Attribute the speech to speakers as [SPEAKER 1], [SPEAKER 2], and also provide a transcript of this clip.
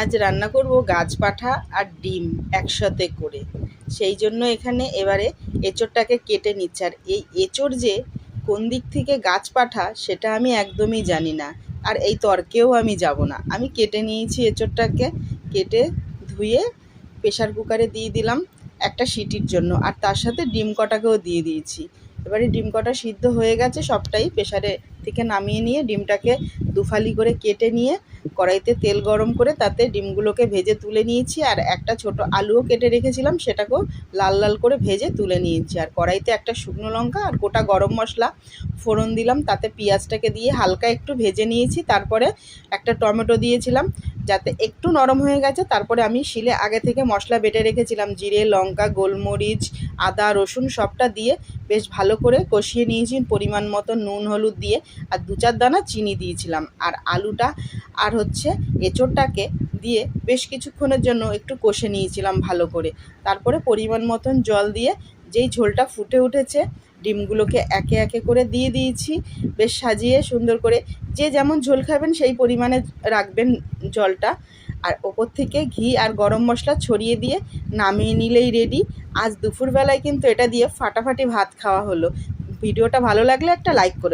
[SPEAKER 1] আজ রান্না করব গাছ পাঠা আর ডিম একসাথে করে। সেই জন্য এখানে এবারে এঁচোড়টাকে কেটে নিচ্ছি। আর এই এঁচোড় যে কোন দিক থেকে গাছ পাঠা সেটা আমি একদমই জানি না, আর এই তর্কেও আমি যাব না। আমি কেটে নিয়েছি এঁচোড়টাকে, কেটে ধুয়ে প্রেশার কুকারে দিয়ে দিলাম একটা সিটির জন্য, আর তার সাথে ডিম কটাকেও দিয়ে দিয়েছি। এবারে ডিম কটা সিদ্ধ হয়ে গেছে, সবটাই প্রেশারে থেকে নামিয়ে নিয়ে ডিমটাকে দুফালি করে কেটে নিয়ে কড়াইতে তেল গরম করে তাতে ডিমগুলোকে ভেজে তুলে নিয়েছি। আর একটা ছোট আলুও কেটে রেখেছিলাম, সেটাকেও লাল লাল করে ভেজে তুলে নিয়েছি। আর কড়াইতে একটা শুকনো লঙ্কা আর গোটা গরম মশলা ফোড়ন দিলাম, তাতে পেঁয়াজটাকে দিয়ে হালকা একটু ভেজে নিয়েছি। তারপরে একটা টমেটো দিয়েছিলাম, যাতে একটু নরম হয়ে গেছে। তারপরে আমি শিলে আগে থেকে মশলা বেটে রেখেছিলাম, জিরে, লঙ্কা, গোলমরিচ, আদা, রসুন সবটা দিয়ে বেশ ভালো করে কষিয়ে নিয়েছি, পরিমাণ মতো নুন হলুদ দিয়ে, আর 2-4 দানা চিনি দিয়েছিলাম। আর আলুটা আর এঁচোড়টাকে দিয়ে বেশ কিছুক্ষণের জন্য একটু কষে নিয়েছিলাম ভালো করে। তারপরে পরিমাণ মতন জল দিয়ে যেই ঝোলটা ফুটে উঠেছে, ডিমগুলোকে একে একে করে দিয়ে দিয়েছি, বেশ সাজিয়ে সুন্দর করে। যে যেমন ঝোল খাবেন সেই পরিমাণে রাখবেন জলটা। আর ওপর থেকে ঘি আর গরম মশলা ছড়িয়ে দিয়ে নামিয়ে নিলেই রেডি। আজ দুপুরবেলায় কিন্তু এটা দিয়ে ফাটাফাটি ভাত খাওয়া হলো। ভিডিওটা ভালো লাগলে একটা লাইক করে